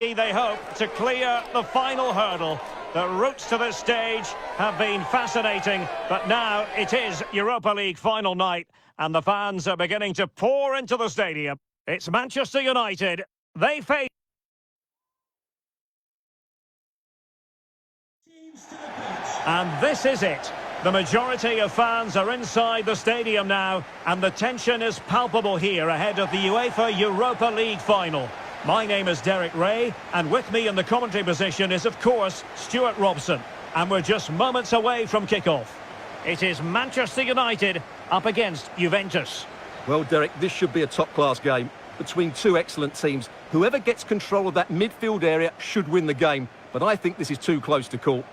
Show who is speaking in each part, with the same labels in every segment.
Speaker 1: They hope to clear the final hurdle. The routes to this stage have been fascinating, but now it is Europa League final night, and the fans are beginning to pour into the stadium. It's Manchester United. They face... And this is it. The majority of fans are inside the stadium now, and the tension is palpable here ahead of the UEFA Europa League final. My name is Derek Ray, and with me in the commentary position is, of course, Stuart Robson. And we're just moments away from kickoff. It is Manchester United up against Juventus.
Speaker 2: Well, Derek, this should be a top-class game between two excellent teams. Whoever gets control of that midfield area should win the game, but I think this is too close to call.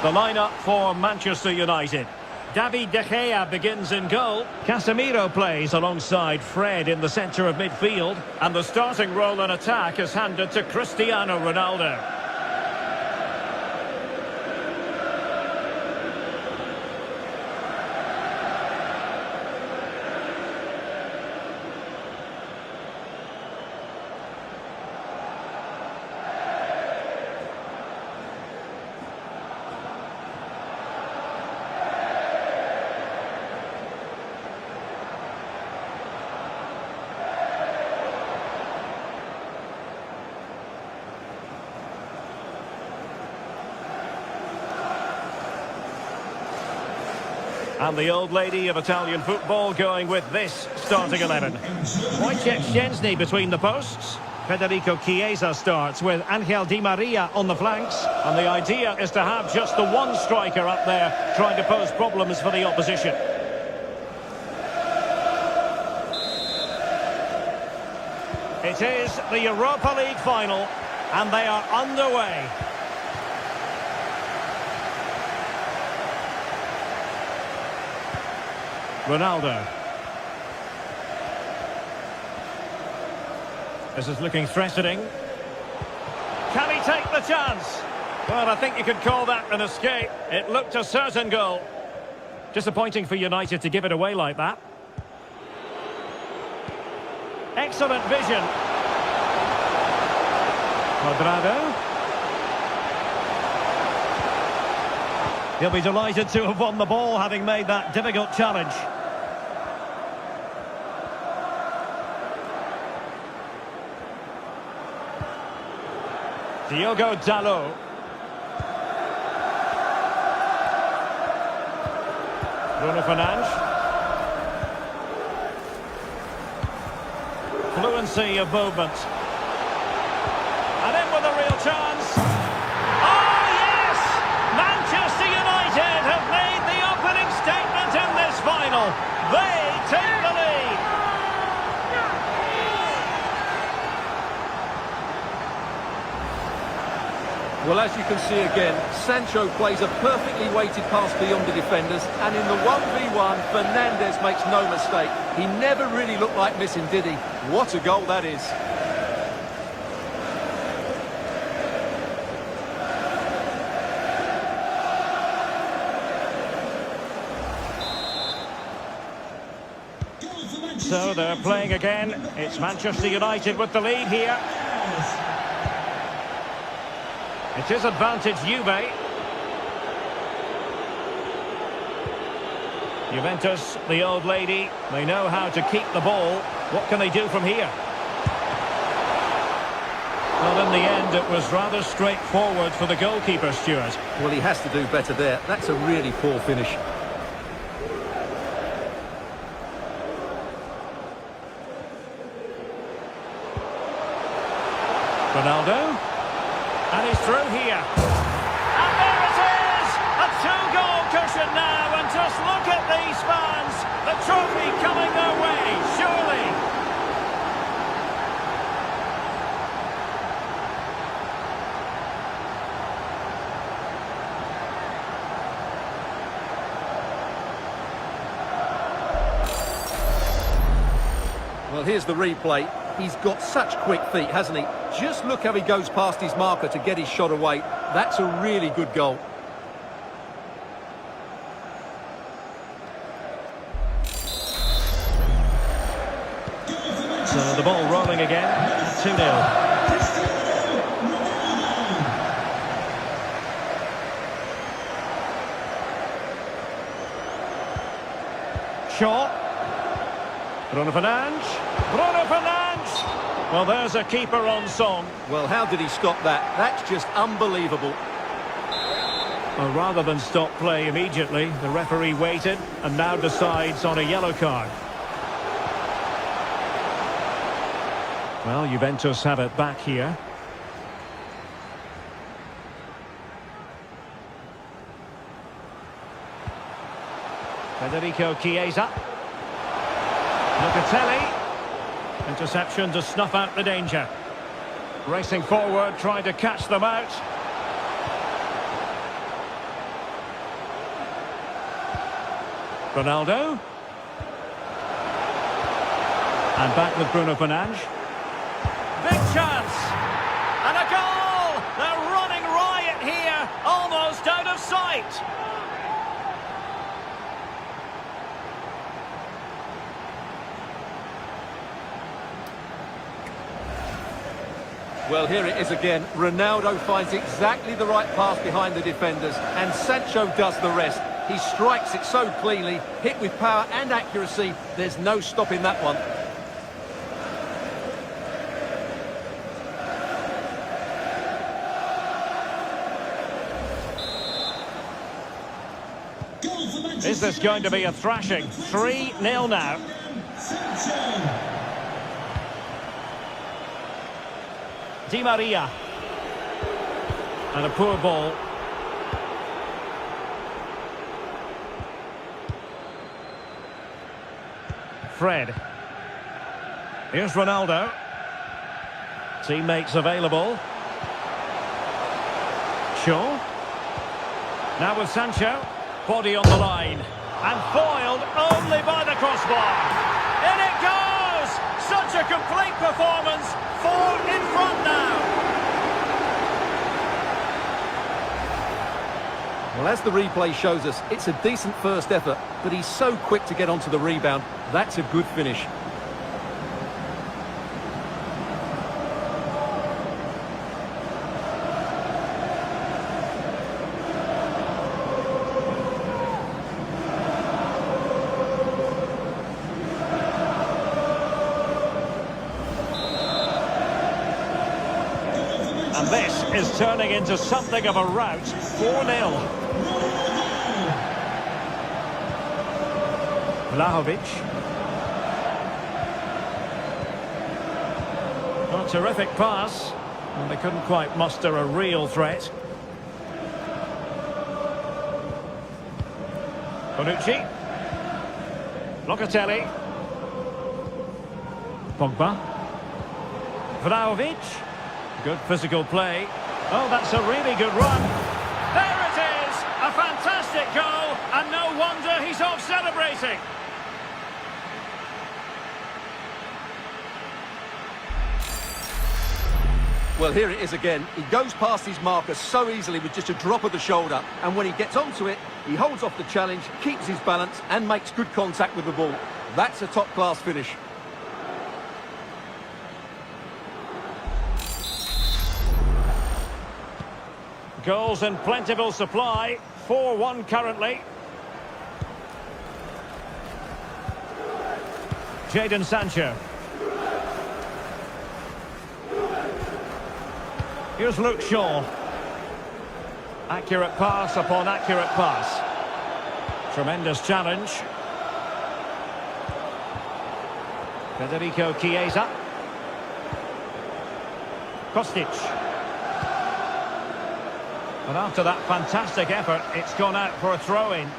Speaker 1: The lineup for Manchester United. David De Gea begins in goal. Casemiro plays alongside Fred in the centre of midfield. And the starting role in attack is handed to Cristiano Ronaldo. And the old lady of Italian football going with this starting 11. Wojciech Szczęsny between the posts. Federico Chiesa starts with Angel Di Maria on the flanks. And the idea is to have just the one striker up there trying to pose problems for the opposition. It is the Europa League final, and they are underway. Ronaldo. This is looking threatening. Can he take the chance? Well, I think you could call that an escape. It looked a certain goal. Disappointing for United to give it away like that. Excellent vision. Cuadrado. He'll be delighted to have won the ball, having made that difficult challenge. Diogo Dalot. Bruno Fernandes. Fluency of movement. And in with a real chance. Oh, yes! Manchester United have made the opening statement in this final. They take the lead.
Speaker 2: Well, as you can see again, Sancho plays a perfectly weighted pass beyond the defenders, and in the 1v1, Fernandes makes no mistake. He never really looked like missing, did he? What a goal that is.
Speaker 1: So they're playing again. It's Manchester United with the lead here. It is advantage Juve. Juventus, the old lady, they know how to keep the ball. What can they do from here? Well, in the end, it was rather straightforward for the goalkeeper, Stuart.
Speaker 2: Well, he has to do better there. That's a really poor finish.
Speaker 1: Ronaldo. And he's through here. And there it is! A two-goal celebration now, and just look at these fans. The trophy coming their way, surely.
Speaker 2: Well, here's the replay. He's got such quick feet, hasn't he? Just look how he goes past his marker to get his shot away. That's a really good goal.
Speaker 1: So the ball rolling again, 2-0. Shaw. Bruno Fernandes. Well, there's a keeper on song.
Speaker 2: Well, how did he stop that? That's just unbelievable.
Speaker 1: Well, rather than stop play immediately, the referee waited and now decides on a yellow card. Well, Juventus have it back here. Federico Chiesa. Locatelli. Interception to snuff out the danger. Racing forward, trying to catch them out. Ronaldo. And back with Bruno Fernandes. Big chance! And a goal! They're running riot here, almost out of sight.
Speaker 2: Well, here it is again. Ronaldo finds exactly the right pass behind the defenders, and Sancho does the rest. He strikes it so cleanly, hit with power and accuracy. There's no stopping that one.
Speaker 1: Is this going to be a thrashing? 3-0 now. Di Maria. And a poor ball. Fred. Here's Ronaldo. Teammates available. Shaw. Now with Sancho. Body on the line. And foiled only by the crossbar. In it goes! Such a complete performance. 4 in front now.
Speaker 2: Well, as the replay shows us, it's a decent first effort, but he's so quick to get onto the rebound. That's a good finish.
Speaker 1: And this is turning into something of a rout. 4-0. Vlahovic. Oh, terrific pass. And they couldn't quite muster a real threat. Bonucci. Locatelli. Pogba. Vlahovic. Good physical play. Oh, that's a really good run. There it is! A fantastic goal, and no wonder he's off celebrating.
Speaker 2: Well, here it is again. He goes past his marker so easily with just a drop of the shoulder, and when he gets onto it, he holds off the challenge, keeps his balance, and makes good contact with the ball. That's a top-class finish.
Speaker 1: Goals in plentiful supply. 4-1 currently. Jadon Sancho. Here's Luke Shaw. Accurate pass upon accurate pass. Tremendous challenge. Federico Chiesa. Kostic. And after that fantastic effort, it's gone out for a throw-in.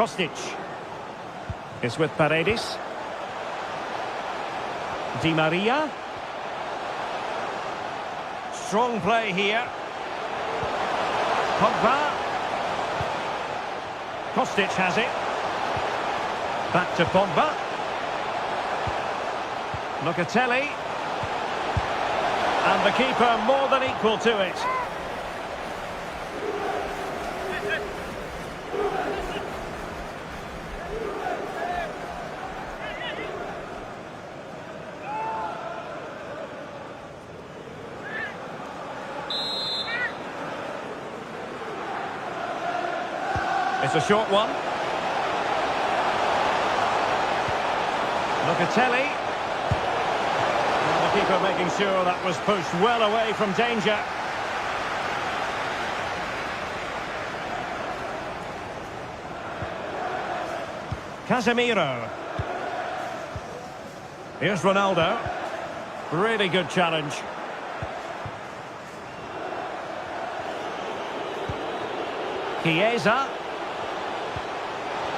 Speaker 1: Kostic. It's with Paredes. Di Maria. Strong play here. Pogba. Kostic has it. Back to Pogba. Locatelli. And the keeper more than equal to it. It's a short one. Locatelli. And the keeper making sure that was pushed well away from danger. Casemiro. Here's Ronaldo. Really good challenge. Chiesa.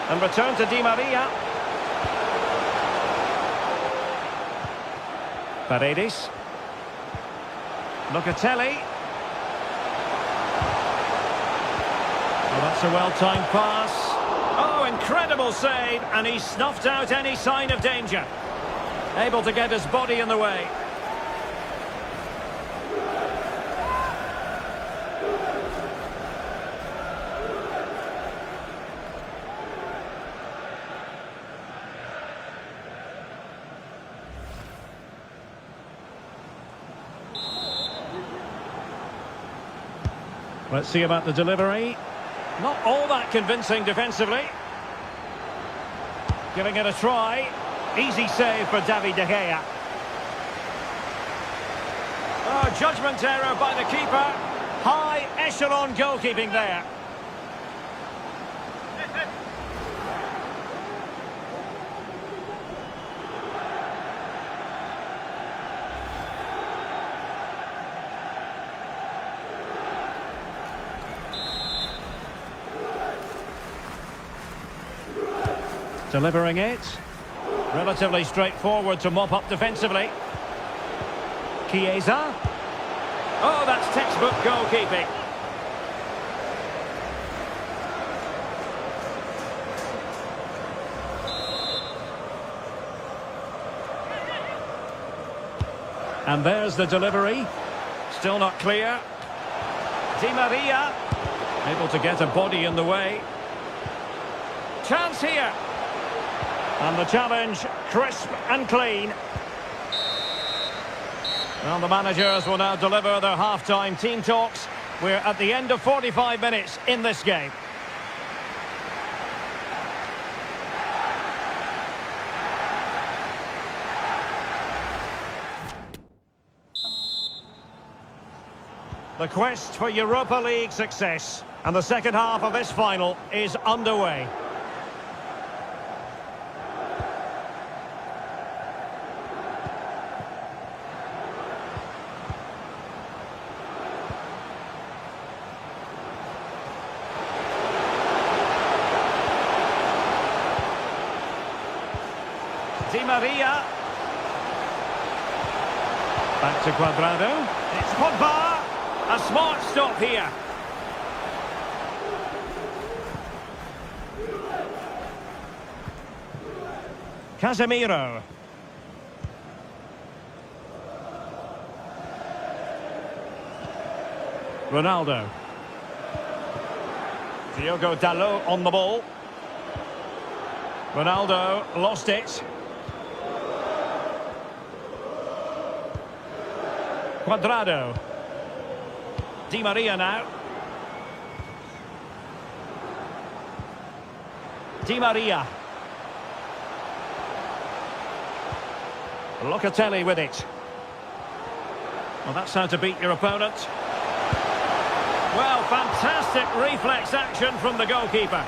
Speaker 1: And return to Di Maria. Paredes. Locatelli. Well, that's a well-timed pass. Oh, incredible save, and he snuffed out any sign of danger. Able to get his body in the way. Let's see about the delivery. Not all that convincing defensively. Giving it a try. Easy save for David De Gea. Oh, judgment error by the keeper. High echelon goalkeeping there. Delivering it. Relatively straightforward to mop up defensively. Chiesa. Oh, that's textbook goalkeeping. And there's the delivery. Still not clear. Di Maria. Able to get a body in the way. Chance here. And the challenge, crisp and clean. Well, the managers will now deliver their half-time team talks. We're at the end of 45 minutes in this game. The quest for Europa League success. And the second half of this final is underway. Di Maria. Back to Cuadrado. It's Pogba. A smart stop here. Casemiro. Ronaldo. Diogo Dalot on the ball. Ronaldo lost it. Cuadrado. Di Maria now. Di Maria. Locatelli with it. Well, that's how to beat your opponent. Well, fantastic reflex action from the goalkeeper.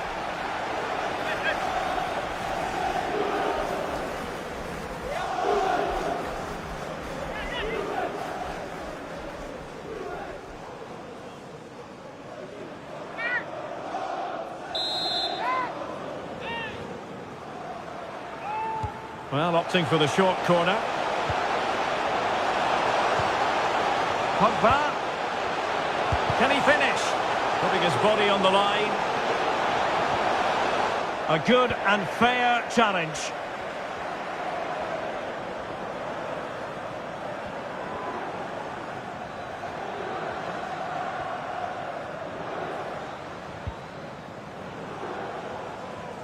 Speaker 1: Well, opting for the short corner. Pogba. Can he finish? Putting his body on the line. A good and fair challenge.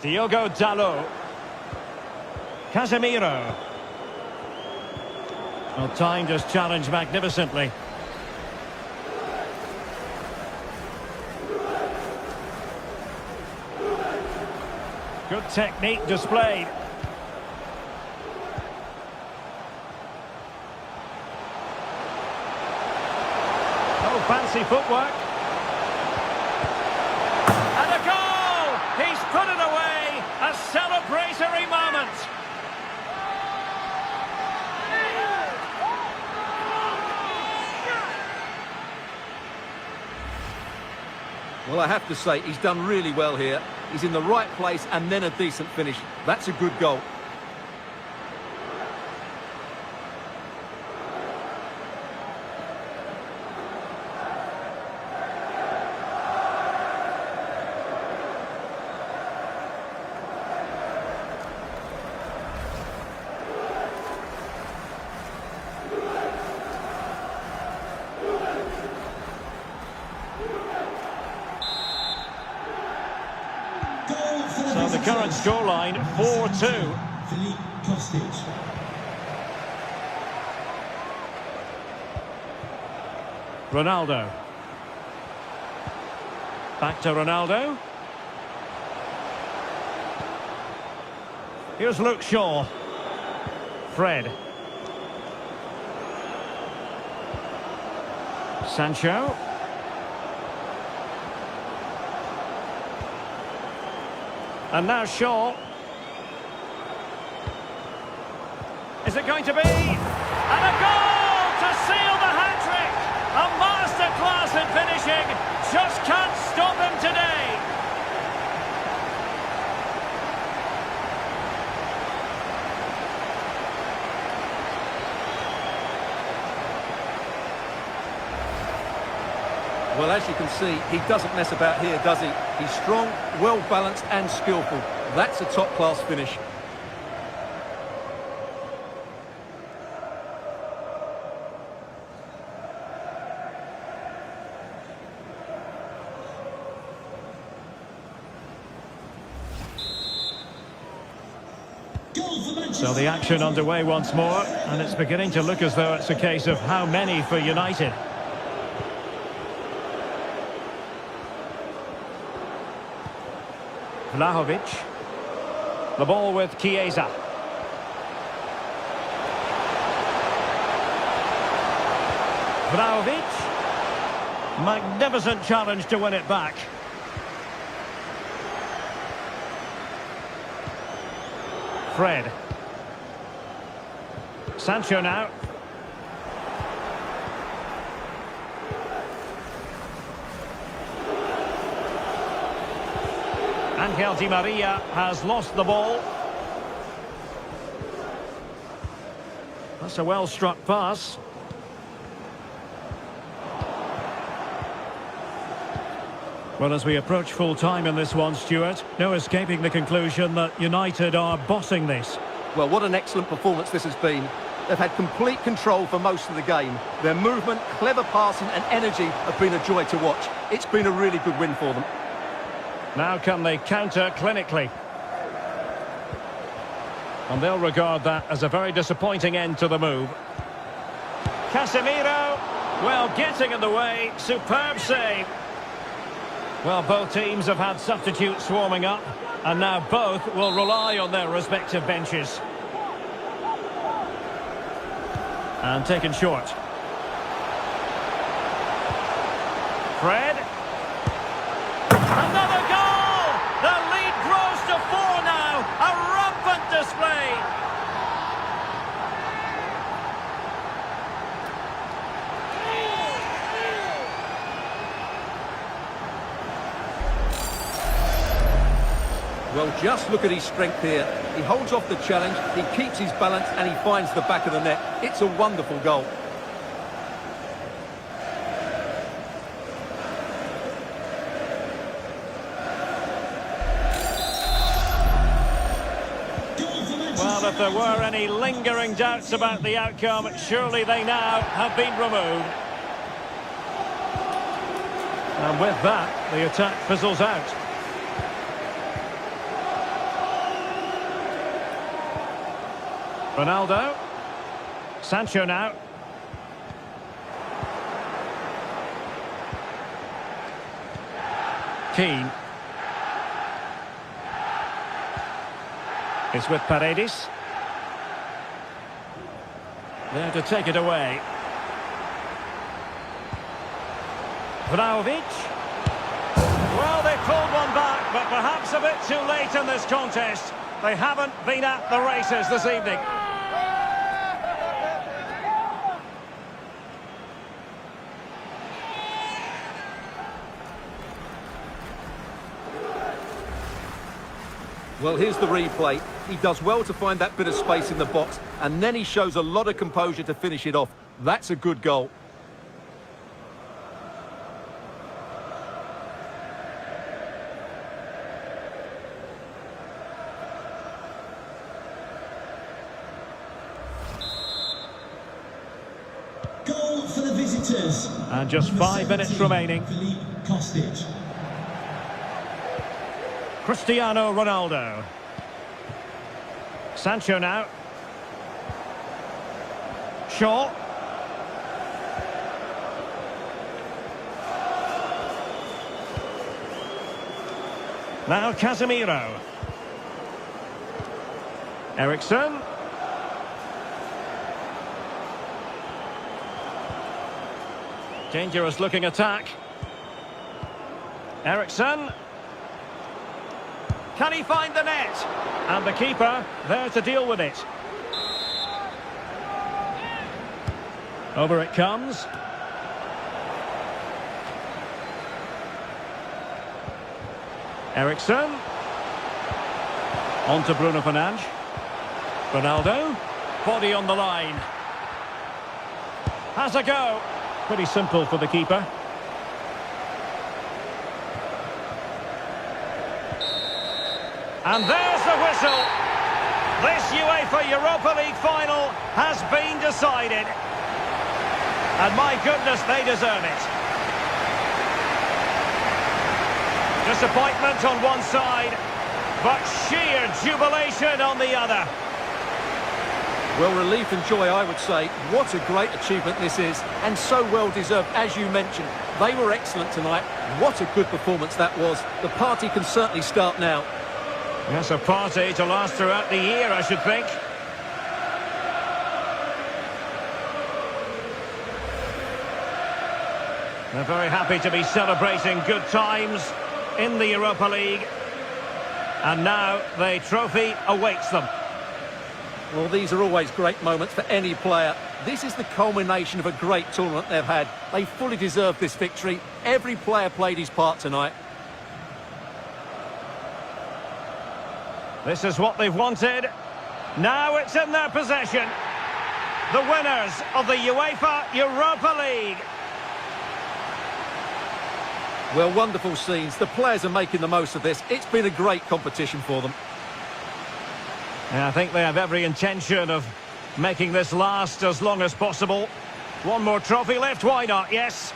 Speaker 1: Diogo Dalot. Casemiro. Well, timed his challenge magnificently. Good technique displayed. Oh, fancy footwork. And a goal! He's put it away! A celebratory moment!
Speaker 2: Well, I have to say, he's done really well here. He's in the right place and then a decent finish. That's a good goal.
Speaker 1: So the current scoreline, 4-2. Ronaldo. Back to Ronaldo. Here's Luke Shaw. Fred. Sancho. And now Shaw. Is it going to be? And a goal to seal the hat-trick! A masterclass in finishing. Just can't stop him today.
Speaker 2: Well, as you can see, he doesn't mess about here, does he? He's strong, well-balanced and skillful. That's a top-class finish.
Speaker 1: So the action underway once more, and it's beginning to look as though it's a case of how many for United. Vlahovic. The ball with Chiesa. Vlahovic. Magnificent challenge to win it back. Fred. Sancho now. Angel Di Maria has lost the ball. That's a well-struck pass. Well, as we approach full-time in this one, Stuart, no escaping the conclusion that United are bossing this.
Speaker 2: Well, what an excellent performance this has been. They've had complete control for most of the game. Their movement, clever passing and energy have been a joy to watch. It's been a really good win for them.
Speaker 1: Now can they counter clinically? And they'll regard that as a very disappointing end to the move. Casemiro, well, getting in the way, superb save. Well, both teams have had substitutes swarming up, and now both will rely on their respective benches. And taken short. Fred. Another goal! The lead grows to 4 now. A rampant display.
Speaker 2: Well, just look at his strength here. He holds off the challenge, he keeps his balance, and he finds the back of the net. It's a wonderful goal.
Speaker 1: Well, if there were any lingering doubts about the outcome, surely they now have been removed. And with that, the attack fizzles out. Ronaldo. Sancho now. Keane. It's with Paredes. There to take it away. Vlahovic. Well, they pulled one back, but perhaps a bit too late in this contest. They haven't been at the races this evening.
Speaker 2: Well, here's the replay. He does well to find that bit of space in the box, and then he shows a lot of composure to finish it off. That's a good goal.
Speaker 3: Goal for the visitors.
Speaker 1: And just 5 minutes remaining. Cristiano Ronaldo. Sancho now. Shaw. Now Casemiro. Eriksen. Dangerous looking attack. Eriksen. Can he find the net? And the keeper there to deal with it. Over it comes. Eriksen. On to Bruno Fernandes. Ronaldo. Body on the line. Has a go. Pretty simple for the keeper. And there's the whistle. This UEFA Europa League final has been decided. And my goodness, they deserve it. Disappointment on one side, but sheer jubilation on the other.
Speaker 2: Well, relief and joy, I would say. What a great achievement this is, and so well deserved, as you mentioned. They were excellent tonight. What a good performance that was. The party can certainly start now.
Speaker 1: Yes, a party to last throughout the year, I should think. They're very happy to be celebrating good times in the Europa League. And now the trophy awaits them.
Speaker 2: Well, these are always great moments for any player. This is the culmination of a great tournament they've had. They fully deserve this victory. Every player played his part tonight.
Speaker 1: This is what they've wanted. Now it's in their possession. The winners of the UEFA Europa League.
Speaker 2: Well, wonderful scenes. The players are making the most of this. It's been a great competition for them.
Speaker 1: Yeah, I think they have every intention of making this last as long as possible. One more trophy left, why not? Yes.